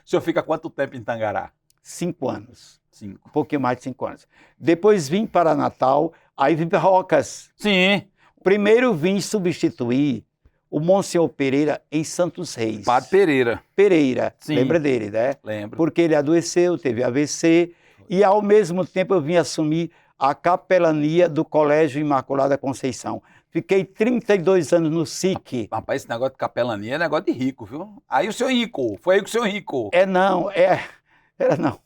O senhor fica quanto tempo em Tangará? 5 anos. 5. Um pouquinho mais de 5 anos. Depois vim para Natal, aí vim para Rocas. Sim. Primeiro vim substituir o Monsenhor Pereira em Santos Reis. Padre Pereira. Pereira, sim. Lembra dele, né? Lembro. Porque ele adoeceu, teve AVC, e ao mesmo tempo eu vim assumir a capelania do Colégio Imaculada Conceição. Fiquei 32 anos no SIC. Rapaz, esse negócio de capelania é negócio de rico, viu? Aí o senhor enricou, foi aí que o senhor enricou. Era não.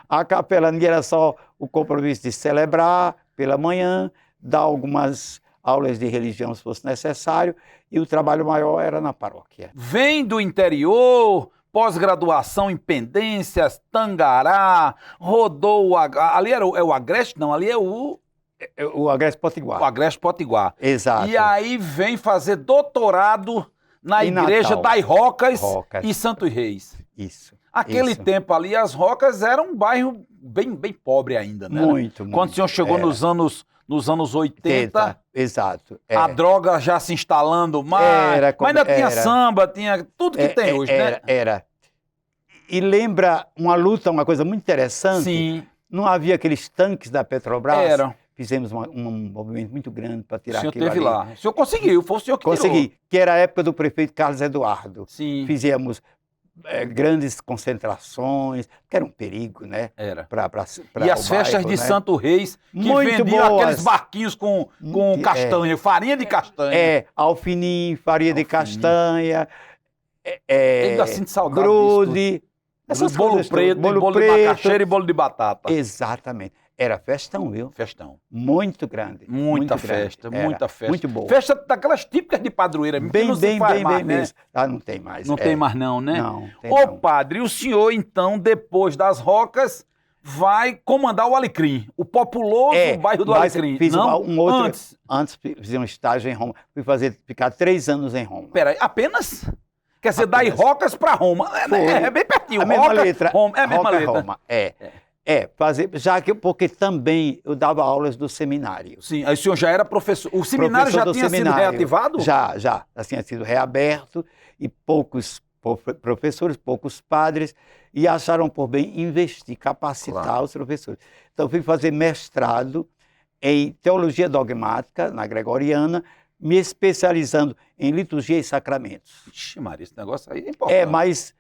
A capelania era só o compromisso de celebrar pela manhã, dar algumas aulas de religião se fosse necessário, e o trabalho maior era na paróquia. Vem do interior, pós-graduação em Pendências, Tangará, rodou ali era o Agreste? Não, ali é o Agreste Potiguar. O Agreste Potiguar. Exato. E aí vem fazer doutorado na igreja das Rocas e Santos Reis. Isso. Aquele tempo ali, as Rocas era um bairro bem pobre ainda, né? Muito. Quando o senhor chegou nos anos 80, exato. A droga já se instalando mais, mas ainda tinha samba, tinha tudo que tem hoje, né? Era. E lembra uma luta, uma coisa muito interessante? Sim. Não havia aqueles tanques da Petrobras? Era. Fizemos um movimento muito grande para tirar aquilo. O senhor esteve lá. O senhor conseguiu, foi o senhor que Consegui, tirou. Que era a época do prefeito Carlos Eduardo. Sim. Fizemos grandes concentrações, que era um perigo, né? Era. E as festas de Santo Reis, que muito vendiam boas. Aqueles barquinhos com castanha, farinha de castanha. Alfinim, farinha de castanha, Ainda sinto saudade grude, bolo preto, bolo de macaxeira e bolo de batata. Exatamente. Era festão, viu? Festão. Muito grande. Muita festa. Muito boa. Festa daquelas típicas de padroeira. Bem mesmo. Mesmo. Não tem mais. Não tem mais não, né? Não. Padre, o senhor então, depois das Rocas, vai comandar o Alecrim, o populoso bairro do Alecrim. Fiz um outro. Antes fiz um estágio em Roma. Fui ficar 3 anos em Roma. Peraí, apenas? Quer dizer, daí Rocas para Roma. É bem pertinho. A mesma letra. Roma, é a mesma letra. Roma. Porque também eu dava aulas do seminário. Sim, aí o senhor já era professor. O seminário já tinha sido reativado? Já tinha sido reaberto e poucos professores, poucos padres, e acharam por bem investir, capacitar os professores. Então, fui fazer mestrado em teologia dogmática, na Gregoriana, me especializando em liturgia e sacramentos. Ixi, Maria, esse negócio aí é importante. Mas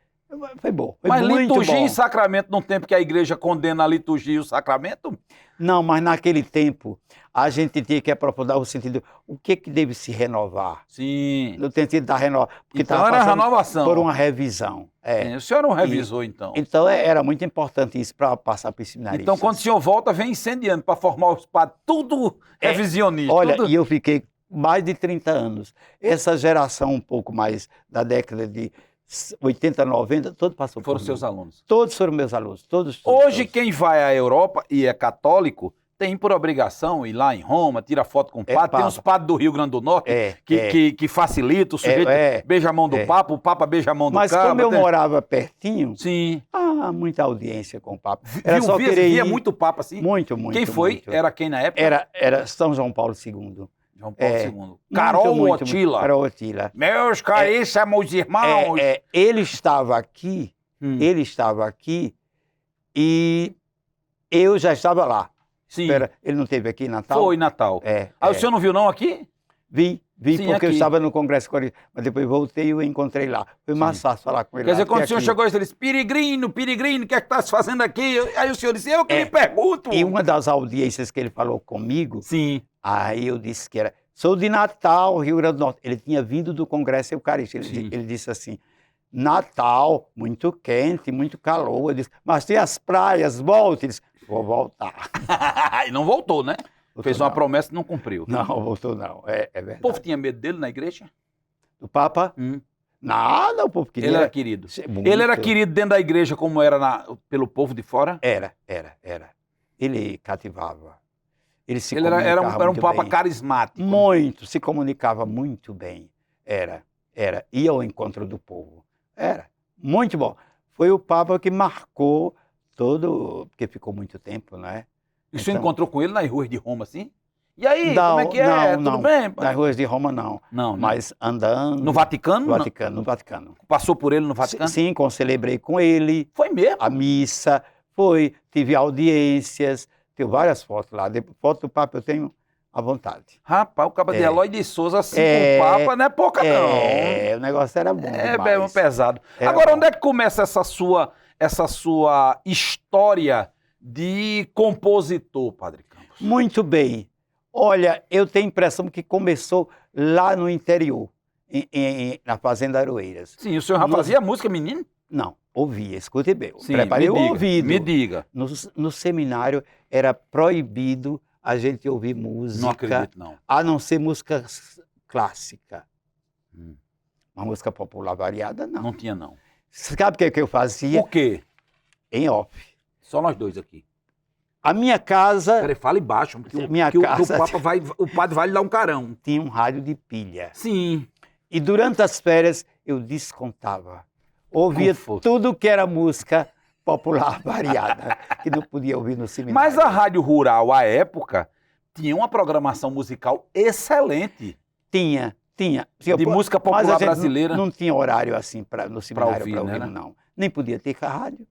foi bom. Mas liturgia e sacramento, num tempo que a igreja condena a liturgia e o sacramento? Não, mas naquele tempo a gente tinha que aprofundar o sentido, o que deve se renovar? Sim. No sentido da renovação. Então era renovação. Por uma revisão. O senhor não revisou, então? Então era muito importante isso para passar para os seminaristas. Então quando o senhor volta, vem incendiando para formar os padres, tudo revisionista. Olha, tudo... e eu fiquei mais de 30 anos. Essa geração um pouco mais da década de 80, 90, todo passou por mim. Foram seus alunos? Todos foram meus alunos. Todos. Hoje, quem vai à Europa e é católico, tem por obrigação ir lá em Roma, tira foto com o padre. Tem uns padres do Rio Grande do Norte que facilita, o sujeito beija a mão do Papa, o Papa beija a mão do Papa. Mas como eu morava pertinho, sim. Muita audiência com o Papa. Via muito Papa, assim? Muito. Quem foi? Muito. Era quem na época? Era São João Paulo II. João Paulo II. Carol Wojtyla. Carol Wojtyla. Meus caríssimos irmãos. Ele estava aqui, e eu já estava lá. Sim. Ele não esteve aqui em Natal? Foi em Natal. O senhor não viu não aqui? Vi, sim, porque aqui. Eu estava no Congresso Corintiano, mas depois voltei e o encontrei lá. Foi mais fácil falar com ele. Quer dizer, quando o senhor chegou, ele disse, Peregrino, o que é que estás fazendo aqui? Aí o senhor disse, eu que lhe pergunto. E uma das audiências que ele falou comigo, sim. Aí eu disse que era, sou de Natal, Rio Grande do Norte. Ele tinha vindo do Congresso Eucarístico. Ele disse assim, Natal, muito quente, muito calor. Eu disse, mas tem as praias, volte. Ele disse, vou voltar. E não voltou, né? Fez uma promessa e não cumpriu. Não, voltou não, é verdade. O povo tinha medo dele na igreja? Do Papa? Nada, o povo queria. Ele era querido. Ele era querido dentro da igreja como era pelo povo de fora? Era. Ele cativava. Ele era um Papa carismático. Muito, se comunicava muito bem. Era. Ia ao encontro do povo. Era. Muito bom. Foi o Papa que marcou todo, porque ficou muito tempo, não é? E o senhor encontrou com ele nas ruas de Roma, assim? E aí, como é que é? Tudo bem? Nas ruas de Roma, não. Não. Mas andando... No Vaticano? No Vaticano. Passou por ele no Vaticano? Sim, celebrei com ele. Foi mesmo? A missa, tive audiências, tenho várias fotos lá. Foto do Papa eu tenho à vontade. Rapaz, o cabo de Eloy de Souza, assim, com o Papa, não é pouca, não. O negócio era bom demais. Pesado. Agora, onde é que começa essa sua história de compositor, Padre Campos? Muito bem. Olha, eu tenho a impressão que começou lá no interior, na Fazenda Aroeiras. Sim, o senhor já fazia música, menino? Não, ouvia, escute bem. Sim, preparei o ouvido. Me diga. No seminário era proibido a gente ouvir música. Não acredito, não. A não ser música clássica. Uma música popular variada, não. Não tinha, não. Sabe o que eu fazia? O quê? Em off. Só nós dois aqui. A minha casa... Peraí, fale baixo, porque o padre vai lhe dar um carão. Tinha um rádio de pilha. Sim. E durante as férias eu descontava Ouvia tudo que era música popular variada, que não podia ouvir no seminário. Mas a Rádio Rural, à época, tinha uma programação musical excelente. Tinha. De música popular brasileira. Não tinha horário assim no seminário para ouvir, né? não. Nem podia ter rádio.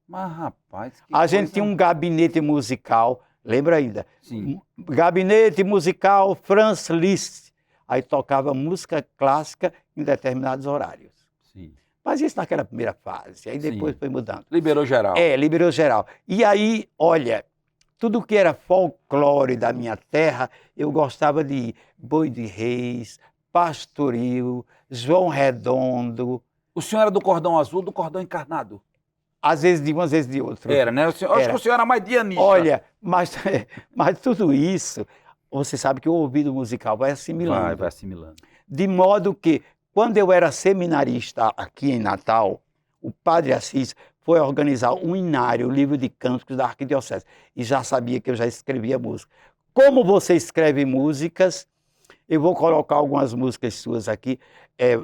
Mas, rapaz, que A gente tinha um gabinete musical, lembra ainda? Sim. Gabinete musical Franz Liszt. Aí tocava música clássica em determinados horários. Sim. Mas isso naquela primeira fase. Aí depois foi mudando. Liberou geral. Liberou geral. E aí, olha, tudo que era folclore da minha terra, eu gostava de ir. Boi de Reis, Pastoril, João Redondo. O senhor era do cordão azul ou do cordão encarnado? Às vezes de um, às vezes de outro. Era, né? Acho que o senhor era mais dianista. Olha, mas tudo isso, você sabe que o ouvido musical vai assimilando. Vai assimilando. De modo que, quando eu era seminarista aqui em Natal, o padre Assis foi organizar um inário, o livro de cânticos da Arquidiocese, e já sabia que eu já escrevia música. Como você escreve músicas, eu vou colocar algumas músicas suas aqui,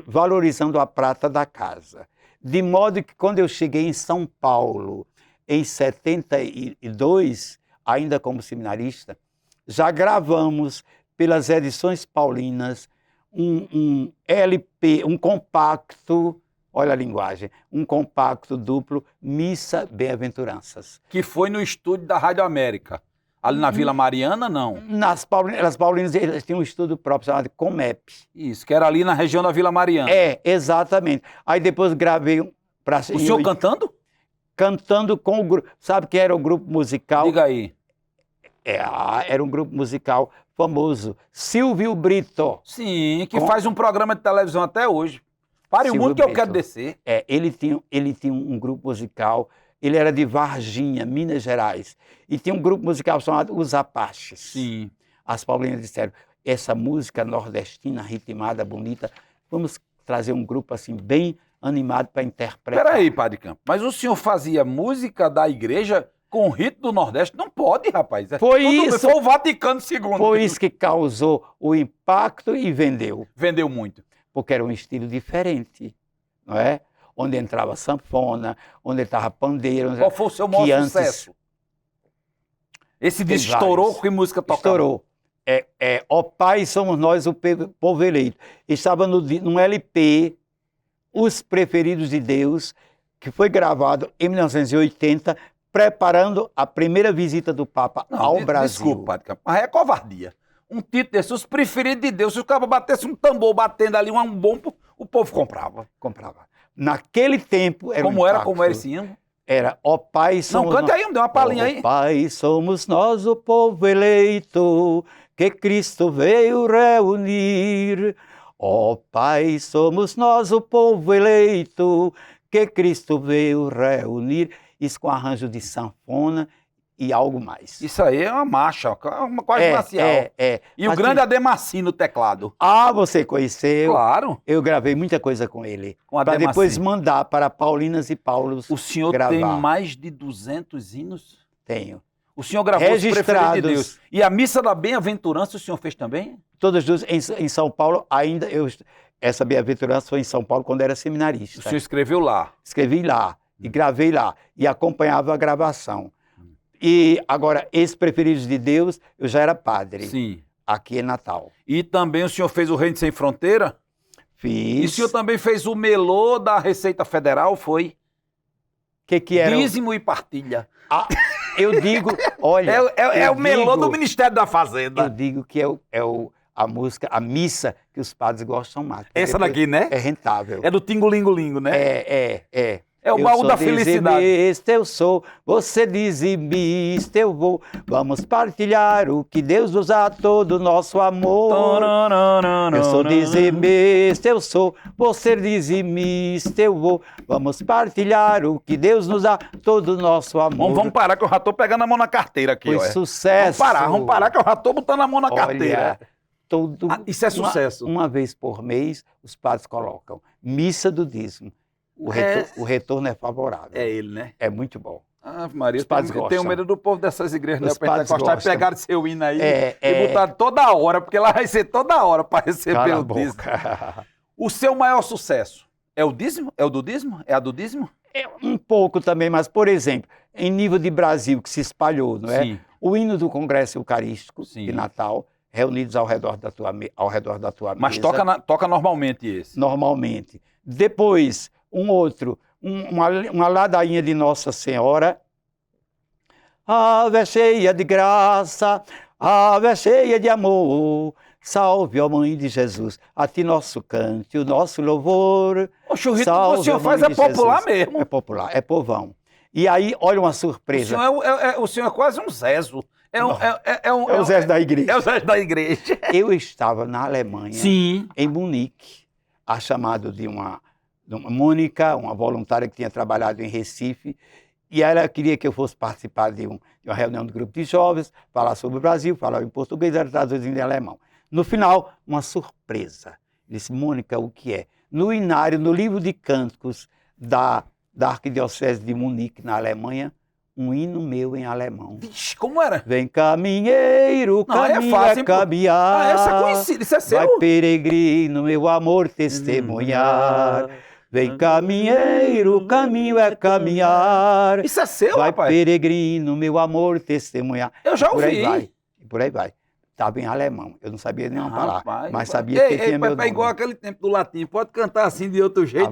valorizando a prata da casa. De modo que quando eu cheguei em São Paulo, em 72, ainda como seminarista, já gravamos pelas edições paulinas um LP, um compacto, olha a linguagem, um compacto duplo, Missa Bem-aventuranças. Que foi no estúdio da Rádio América. Ali na Vila Mariana, não? Nas Paulinas, eles tinham um estúdio próprio chamado Comep. Isso, que era ali na região da Vila Mariana. Exatamente. Aí depois gravei... O senhor cantando? Cantando com o grupo. Sabe quem era o grupo musical? Diga aí. Era um grupo musical famoso. Silvio Brito. Sim, que faz um programa de televisão até hoje. Pare o mundo que eu quero descer. Ele tinha um grupo musical... Ele era de Varginha, Minas Gerais. E tinha um grupo musical chamado Os Apaches. Sim. As Paulinas disseram, essa música nordestina, ritmada, bonita, vamos trazer um grupo assim bem animado para interpretar. Peraí, Padre Campos, mas o senhor fazia música da igreja com o rito do Nordeste? Não pode, rapaz. Foi o Vaticano II. Foi isso que causou o impacto e vendeu. Vendeu muito. Porque era um estilo diferente, não é? Onde entrava sanfona, onde estava pandeiro. Qual foi o seu maior sucesso? Esse disco estourou? Que música tocava? Estourou. Ó Pai, somos nós o povo eleito. Estava num LP, Os Preferidos de Deus, que foi gravado em 1980, preparando a primeira visita do Papa ao Brasil. Desculpa, Padre Campos, mas é covardia. Um título desse, Os Preferidos de Deus, se o cara batesse um tambor batendo ali um bombo, o povo comprava. Comprava. Naquele tempo era como era esse hino? Era, ó Pai, somos... Não, cante aí, dê uma palhinha aí. Ó Pai, somos nós o povo eleito, que Cristo veio reunir. Ó Pai, somos nós o povo eleito, que Cristo veio reunir. Isso com arranjo de sanfona e algo mais. Isso aí é uma marcha, quase marcial. E o grande Ademacim no teclado. Você conheceu? Claro. Eu gravei muita coisa com ele. Com para depois mandar para Paulinas e Paulos. O senhor gravar. Tem mais de 200 hinos? Tenho. O senhor gravou Os Preferidos de Deus. E a Missa da Bem-aventurança o senhor fez também? Todas duas. Em São Paulo, ainda essa Bem-aventurança foi em São Paulo quando era seminarista. O senhor escreveu lá? Escrevi lá. E gravei lá. E acompanhava a gravação. E agora, esses Preferidos de Deus, eu já era padre. Sim. Aqui em Natal. E também o senhor fez o Reino Sem Fronteira? Fiz. E o senhor também fez o melô da Receita Federal, foi? Que era? Dízimo e partilha. Eu digo, olha... É o melô do Ministério da Fazenda. Eu digo que a música, a missa que os padres gostam mais. Essa daqui, né? É rentável. É do Tingo-Lingo-Lingo, né? É o baú da felicidade. Eu sou, você dizimista, eu vou. Vamos partilhar o que Deus nos dá, todo o nosso amor. Eu sou dizimista, eu sou, você dizimista, eu vou. Vamos partilhar o que Deus nos dá, todo o nosso amor. Vamos parar que eu já tô pegando a mão na carteira aqui. Foi sucesso. Vamos parar que eu já tô botando a mão na carteira. Isso é sucesso. Uma vez por mês, os padres colocam Missa do Dízimo. O retorno é favorável. É ele, né? É muito bom. Maria, eu tenho medo do povo dessas igrejas neopentecostais pegaram seu hino aí e botaram toda hora, porque lá vai ser toda hora para receber o dízimo. O seu maior sucesso É o dízimo? É o dudismo? É a dudismo? É um pouco também, mas, por exemplo, em nível de Brasil, que se espalhou, não é? Sim. O hino do Congresso Eucarístico Sim. de Natal, reunidos ao redor da tua Mas mesa. toca normalmente esse. Normalmente. Depois, um outro, uma ladainha de Nossa Senhora. Ave cheia de graça, ave cheia de amor, salve, ó Mãe de Jesus, a ti nosso canto e o nosso louvor. O churrito que o senhor faz é popular mesmo. É popular, é povão. E aí, olha uma surpresa. O senhor é quase um Zezo. É o Zezo da igreja. É o Zezo da igreja. Eu estava na Alemanha, sim, em Munique, a chamado de uma Mônica, uma voluntária que tinha trabalhado em Recife, e ela queria que eu fosse participar de uma reunião do grupo de jovens, falar sobre o Brasil, falar em português, era traduzido em alemão. No final, uma surpresa. Disse, Mônica, o que é? No inário, no livro de cânticos da Arquidiocese de Munique, na Alemanha, um hino meu em alemão. Vixe, como era? Vem caminheiro, caminho é caminhar. Ah, essa é conhecida, isso é seu? Vai peregrino, meu amor, testemunhar. Vem caminheiro, caminho é caminhar. Isso é seu, vai, rapaz? Vai peregrino, meu amor, testemunhar. Eu já ouvi. Por aí vai. Estava em alemão. Eu não sabia nenhuma palavra, mas sabia que tinha meu nome. É igual aquele tempo do latim. Pode cantar assim de outro jeito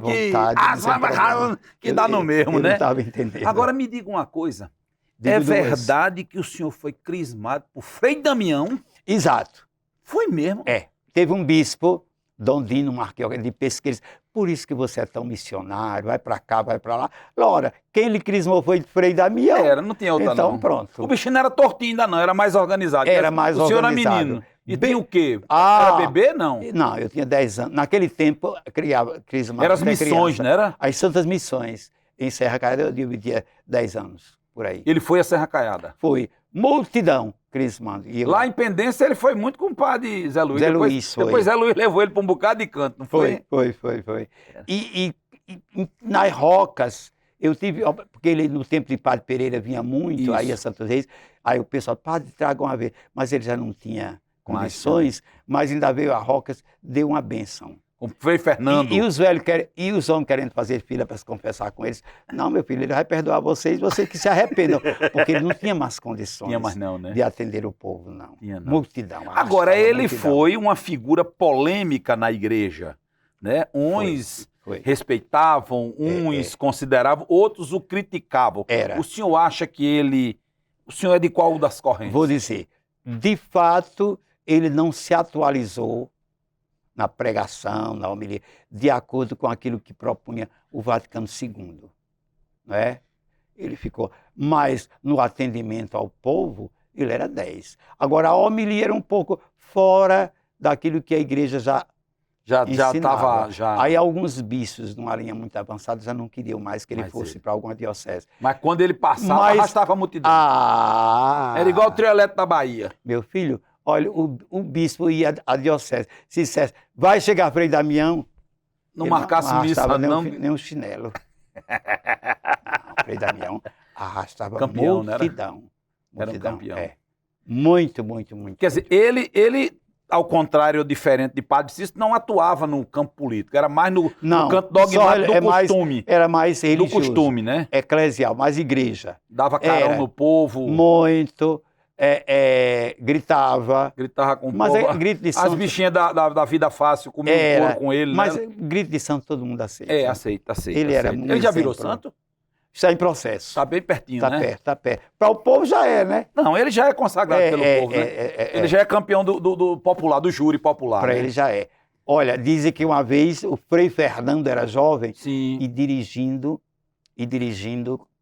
que dá no mesmo, né? Eu não estava entendendo. Agora me diga uma coisa. É verdade que o senhor foi crismado por Frei Damião? Exato. Foi mesmo? É. Teve um bispo, Dom Dino Marquel, de Pesqueira. Por isso que você é tão missionário, vai para cá, vai para lá. Ora, quem lhe crismou foi Frei Damião. Era, não tinha outra então, não. Pronto. O bichinho não era tortinho ainda não, era mais organizado. Era mais organizado. O senhor era menino. E tinha o quê? Era bebê, não? Não, eu tinha 10 anos. Naquele tempo, crismava. Eram as missões, criança. Não era? As Santas Missões. Em Serra Caiada, eu dividia 10 anos, por aí. Ele foi a Serra Caiada? Foi. Multidão crismando. Lá em Pendência ele foi muito com o padre Zé Luiz. Depois Zé Luiz levou ele para um bocado de canto, não foi? Foi. E nas rocas, eu tive... Porque ele no tempo de Padre Pereira vinha muito, Isso. aí a Santos Reis, aí o pessoal, padre, traga uma vez. Mas ele já não tinha condições, mas ainda veio a Rocas, deu uma benção. O Frei Fernando. E os velhos e os homens querendo fazer fila para se confessar com eles. Não, meu filho, ele vai perdoar vocês que se arrependam. Porque ele não tinha mais condições de atender o povo, não. Tinha, não. Multidão. Agora, ele foi uma figura polêmica na igreja. Né? Uns respeitavam, uns consideravam, outros o criticavam. Era. O senhor acha que ele... O senhor é de qual das correntes? Vou dizer, de fato, ele não se atualizou na pregação, na homilia, de acordo com aquilo que propunha o Vaticano II. Não é? Ele ficou. Mas no atendimento ao povo, ele era 10. Agora, a homilia era um pouco fora daquilo que a igreja já estava. Aí alguns bispos, numa linha muito avançada, já não queriam mais que ele fosse para alguma diocese. Mas quando ele passava, arrastava a multidão. Era igual o trio elétrico da Bahia. Meu filho, olha, o bispo ia à diocese. Se dissesse, vai chegar Frei Damião, não marcasse missa, não. Nem um chinelo. Não, Frei Damião arrastava campeão, multidão. Era um campeão. É. Muito. Quer dizer, ele, ao contrário, diferente de Padre Cícero, não atuava no campo político. Era mais no canto dogmático do costume. Era mais religioso. Do costume, né? Eclesial, mais igreja. Dava carão no povo. Muito. Gritava. Gritava com o mas povo. Grito de santo, as bichinhas da vida fácil comiam couro com ele. Mas né? grito de santo todo mundo aceita. Aceita. Ele era muito. Ele já virou santo? Está em processo. Está bem pertinho, né? Está perto. Para o povo já é, né? Não, ele já é consagrado pelo povo, né? Ele já é campeão do popular, do júri popular. Para ele já é. Olha, dizem que uma vez o Frei Fernando era jovem. Sim. E dirigindo,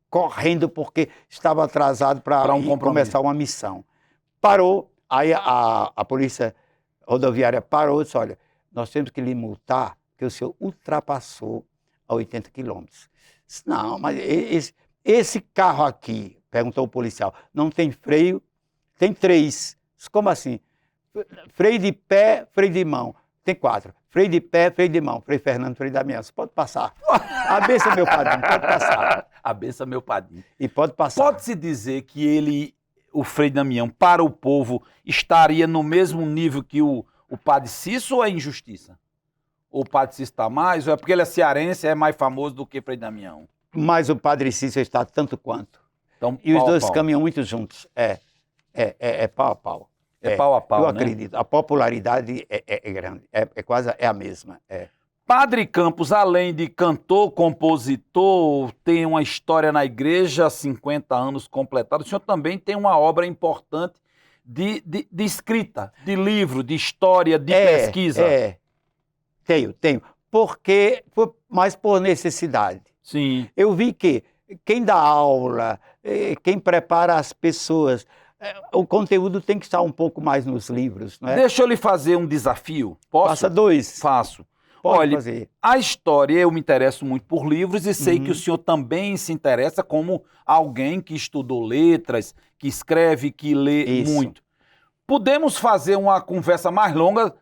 correndo porque estava atrasado para começar uma missão. Parou, aí a polícia rodoviária parou e disse, olha, nós temos que lhe multar porque o senhor ultrapassou a 80 quilômetros. Não, mas esse carro aqui, perguntou o policial, não tem freio? Tem 3. Como assim? Freio de pé, freio de mão. Tem 4. Freio de pé, freio de mão. Frei Fernando, Frei Damião. Você pode passar. A benção, meu padrinho, pode passar. A benção, meu padrinho. E pode passar. Pode-se dizer que o Frei Damião, para o povo, estaria no mesmo nível que o Padre Cícero ou é injustiça? ou o Padre Cícero está mais, ou é porque ele é cearense, é mais famoso do que Frei Damião? Mas o Padre Cícero está tanto quanto. Então, E os pau a dois pau. caminham muito juntos. É pau a pau. É pau a pau, eu né? acredito. A popularidade é grande. É quase a mesma. Padre Campos, além de cantor, compositor, tem uma história na igreja, 50 anos completados. O senhor também tem uma obra importante de escrita, de livro, de história, de pesquisa. Tenho. Porque foi mais por necessidade. Sim. Eu vi que quem dá aula, quem prepara as pessoas, o conteúdo tem que estar um pouco mais nos livros, não é? Deixa eu lhe fazer um desafio. Posso? Faça 2. Faço. Pode Olha, fazer. a história, eu me interesso muito por livros e sei que o senhor também se interessa como alguém que estudou letras, que escreve, que lê Isso. muito. Podemos fazer uma conversa mais longa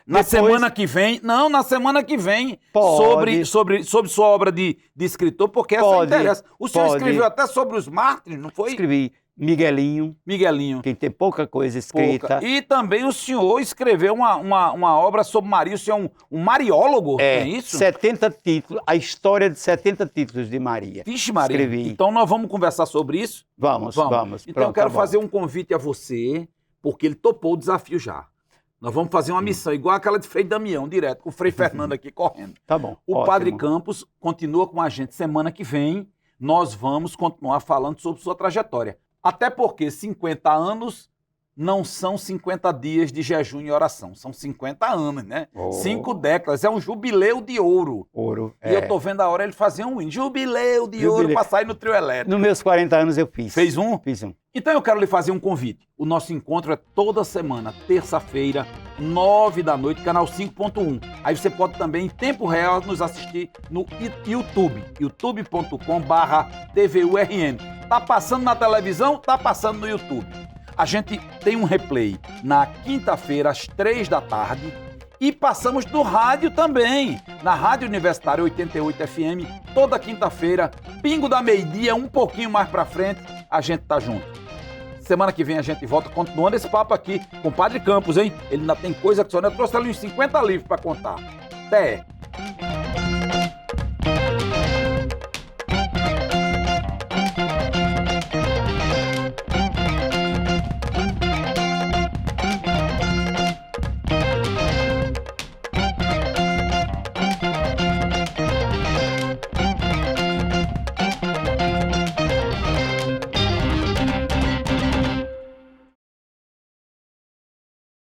na semana que vem? Não, na semana que vem. Pode. Sobre sua obra de escritor, porque essa Pode. interessa. O senhor Pode. escreveu até sobre os mártires, não foi? Escrevi Miguelinho, Miguelinho. quem tem pouca coisa escrita. Pouca. E também o senhor escreveu uma obra sobre Maria. O senhor é um mariólogo, é isso? 70 títulos, a história de 70 títulos de Maria. Vixe, Maria. Escrevi. Então nós vamos conversar sobre isso? Vamos. Então Pronto, eu quero tá bom. fazer um convite a você, porque ele topou o desafio já. Nós vamos fazer uma missão igual aquela de Frei Damião, direto, com o Frei Fernando aqui correndo. Tá bom. O ótimo. Padre Campos continua com a gente semana que vem. Nós vamos continuar falando sobre sua trajetória. Até porque 50 anos não são 50 dias de jejum e oração. São 50 anos, né? 5 décadas. É um jubileu de ouro. Ouro. E eu tô vendo a hora ele fazer um hino. Jubileu de ouro para sair no trio elétrico. Nos meus 40 anos eu fiz. Fez um? Fiz um. Então eu quero lhe fazer um convite. O nosso encontro é toda semana, terça-feira, 9 da noite, canal 5.1. Aí você pode também, em tempo real, nos assistir no YouTube, youtube.com/TVURN. Tá passando na televisão, tá passando no YouTube. A gente tem um replay na quinta-feira, às 3 da tarde, e passamos no rádio também, na Rádio Universitária 88 FM, toda quinta-feira, pingo da meio-dia, um pouquinho mais pra frente, a gente tá junto. Semana que vem a gente volta continuando esse papo aqui com o Padre Campos, hein? Ele ainda tem coisa que só não trouxe ali uns 50 livros pra contar. Até!